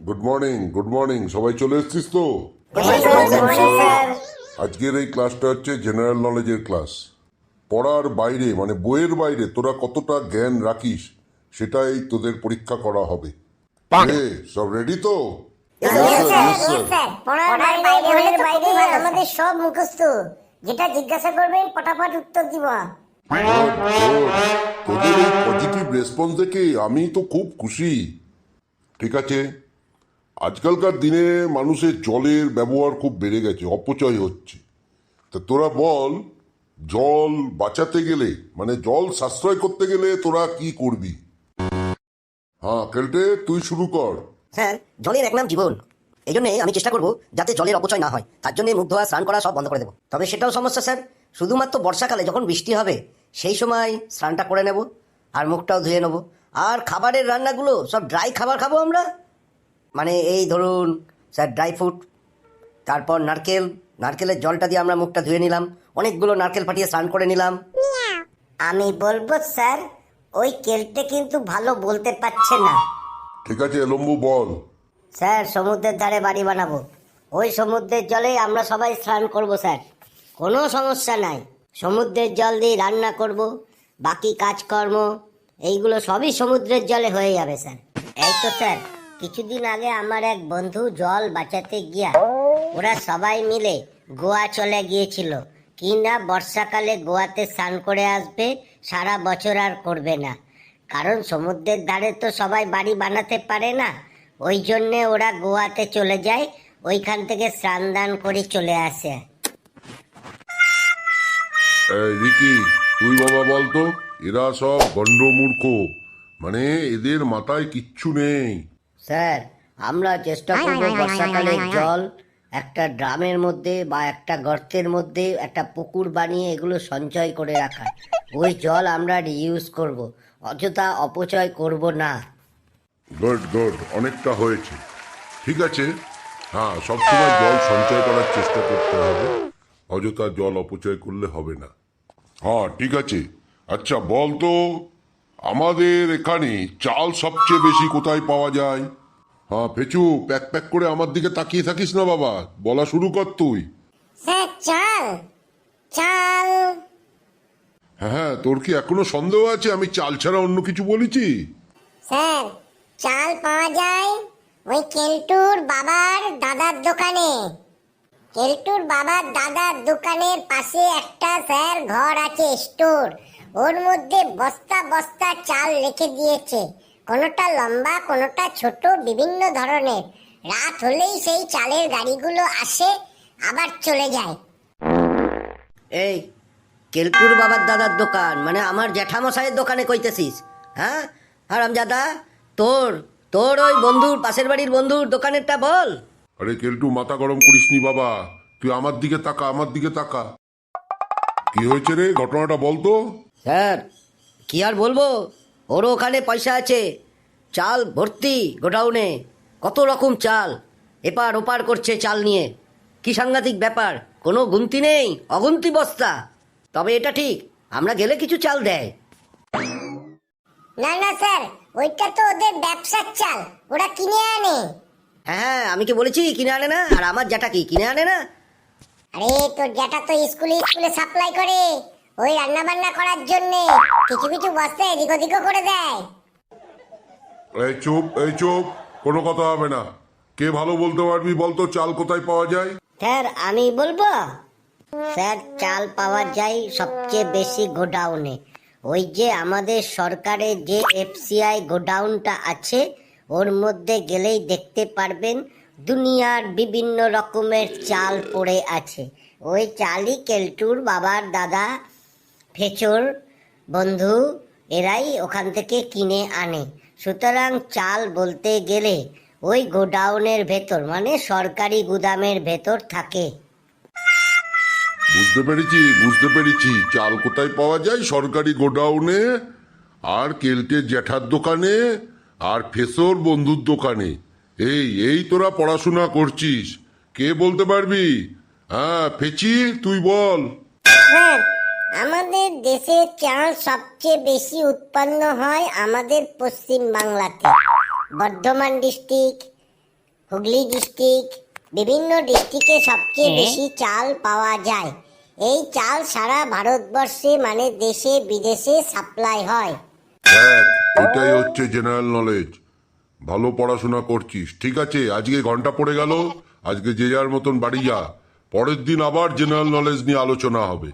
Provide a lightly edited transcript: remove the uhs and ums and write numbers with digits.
Good morning সবাই চলে এসেছিস তো? আজকের এই ক্লাসটা হচ্ছে জেনারেল নলেজের ক্লাস। পড়ার বাইরে মানে বইয়ের বাইরে তোরা কতটা জ্ঞান রাখিস সেটাই তোদের পরীক্ষা করা হবে। সব রেডি তো? আমাদের সব মুখস্থ, যেটা জিজ্ঞাসা করবেন পটাপট উত্তর দিব। তোদের এই পজিটিভ রেসপন্স দেখে আমি তো খুব খুশি। ঠিক আছে, আজকালকার দিনে মানুষের জলের ব্যবহার খুব বেড়ে গেছে, অপচয় হচ্ছে। তা তোরা বল, জল বাঁচাতে গেলে মানে জল সাশ্রয় করতে গেলে তোরা কি করবি? হ্যাঁ কেলটে, তুই শুরু কর। স্যার, জলের এক নাম জীবন। এই জন্য আমি চেষ্টা করবো যাতে জলের অপচয় না হয়। তার জন্য মুখ ধোয়া, স্নান করা সব বন্ধ করে দেবো। তবে সেটাও সমস্যা স্যার, শুধুমাত্র বর্ষাকালে যখন বৃষ্টি হবে সেই সময় স্নানটা করে নেব আর মুখটাও ধুয়ে নেব। আর খাবারের রান্নাগুলো সব ড্রাই খাবার খাবো আমরা, মানে এই ধরুন স্যার ড্রাই ফ্রুট, তারপর নারকেলের জলটা দিয়ে আমরা মুখটা ধুয়ে নিলাম, অনেকগুলো নারকেল ফাটিয়ে স্নান করে নিলাম। আমি বলবো স্যার, ওই কেলটে কিন্তু ভালো বলতে পারছে না। ঠিক আছে লম্বু, বল। স্যার, সমুদ্রের ধারে বাড়ি বানাবো, ওই সমুদ্রের জলে আমরা সবাই স্নান করব স্যার, কোনো সমস্যা নাই। সমুদ্রের জল দিয়ে রান্না করব, বাকি কাজকর্ম এইগুলো সবই সমুদ্রের জলে হয়ে যাবে স্যার। এই তো স্যার, কিছুদিন আগে আমার এক বন্ধু জল বাঁচাতে গিয়া ওরা সবাই মিলে গোয়া চলে গিয়েছিল, কি না বর্ষাকালে গোয়াতে স্নান করে আসবে, সারা বছর আর করবে না। কারণ সমুদ্রের ধারে তো সবাই বাড়ি বানাতে পারে না, ওই জন্যে ওরা গোয়াতে চলে যায়, ওইখান থেকে স্নান দান করে চলে আসে। রিকি, তুই বাবা বলতো, এরা সব গন্ডমূর্খ, মানে এদের মাথায় কিচ্ছু নেই। স্যার, আমরা চেষ্টা করব বর্ষাকালের জল একটা ড্রামের মধ্যে বা একটা গর্তের মধ্যে একটা পুকুর বানিয়ে এগুলো সঞ্চয় করে রাখা। ওই জল আমরা রিইউজ করব, অযথা অপচয় করব না। গুড, অনেকটা হয়েছে। ঠিক আছে, হ্যাঁ সবসময় জল সঞ্চয় করার চেষ্টা করতে হবে, অযথা জল অপচয় করলে হবে না। হ্যাঁ ঠিক আছে। আচ্ছা বল তো, আমাদের এখানে চাল সবচেয়ে বেশি কোথায় পাওয়া যায়? হ্যাঁ ফেচু, প্যাক প্যাক করে আমার দিকে তাকিয়ে থাকিস না বাবা, বলা শুরু কর তুই। স্যার, চাল চাল হ্যাঁ, তোর কি এখনো সন্দেহ আছে আমি চাল ছাড়া অন্য কিছু বলেছি? স্যার, চাল পাওয়া যায় ওই কেলটুর বাবার দাদার দোকানে। কেলটুর বাবার দাদার দোকানের পাশে একটা স্যার ঘর আছে, স্টোর। ওর মধ্যে বস্তা বস্তা চাল রেখে দিয়েছে, কোনোটা লম্বা কোনোটা ছোট, বিভিন্ন ধরনের। রাত হলেই সেই চালের গাড়িগুলো আসে আবার চলে যায়। এই কেলটুর বাবার দাদার দোকান মানে আমার জ্যাঠামশাইয়ের দোকানে কইতেছিস? হ্যাঁ হারামজাদা, তোর তোর ওই বন্ধুর পাশের বাড়ির বন্ধুর দোকানেরটা বল। আরে কেলটু, মাথা গরম করিসনি বাবা, তুই আমার দিকে তাকা, আমার দিকে তাকা। কি হয়েছে রে, ঘটনাটা বলতো। স্যার, কি আর বলবো, ওরও ওখানে পয়সা আছে, চাল ভর্তি গোডাউনে, কত রকম চাল এপার ওপার করছে চাল নিয়ে। কি সাংঘাতিক ব্যাপার, কোনো গুনতি নেই, অগুন্তি বস্তা। তবে এটা ঠিক, আমরা গেলে কিছু চাল দেয়। না না স্যার, ওইটা তো ওদের ব্যবসার চাল, ওরা কিনে আনে। হ্যাঁ, আমি কি বলেছি কিনে আনে না? আর আমার জ্যাঠা কি কিনে আনে না? আরে তোর জ্যাঠা তো স্কুলে স্কুলে সাপ্লাই করে, ওই রান্না বান্না করার জন্য কিছু কিছু বস্তা এদিক ওদিকও করে দেয়। এই চুপ, কোনো কথা হবে না। কে ভালো বলতে পারবি বলতো চাল কোথায় পাওয়া যায়? স্যার, আমি বলবো। স্যার, চাল পাওয়া যায় সবচেয়ে বেশি গোডাউনে। ওই যে আমাদের সরকারের যে এফসিআই গোডাউনটা আছে, ওর মধ্যে গেলেই দেখতে পারবেন দুনিয়ার বিভিন্ন রকমের চাল পড়ে আছে। ওই চালই কেলটুর বাবার দাদা, ফেচুর বন্ধু, এরাই ওখান থেকে কিনে আনে। সুতরাং চাল বলতে গেলে ওই গোডাউনের ভেতর মানে সরকারি গুদামের ভেতর থাকে। বুঝতে পেরেছি, চাল কোথায় পাওয়া যায়? সরকারি গোডাউনে, আর কেলটে জ্যাঠার দোকানে, আর ফেসর বন্ধুর দোকানে। এই তোরা পড়াশোনা করছিস, কে বলতে পারবি? হ্যাঁ ফেচি, তুই বল। স্যার, আমাদের দেশে চাল সবচেয়ে বেশি উৎপন্ন হয় আমাদের পশ্চিম বাংলাতে, বর্ধমান ডিস্ট্রিক্ট, হুগলি ডিস্ট্রিক্ট, বিভিন্ন ডিস্ট্রিক্টে সবচেয়ে বেশি চাল পাওয়া যায়। এই চাল সারা ভারতবর্ষে মানে দেশে বিদেশে সাপ্লাই হয়। দেখ, এটাই হচ্ছে জেনারেল নলেজ। ভালো পড়াশোনা করছিস, ঠিক আছে। আজকে ঘন্টা পড়ে গেল, আজকে যে যার মতন বাড়ি যা। পরের দিন আবার জেনারেল নলেজ নিয়ে আলোচনা হবে।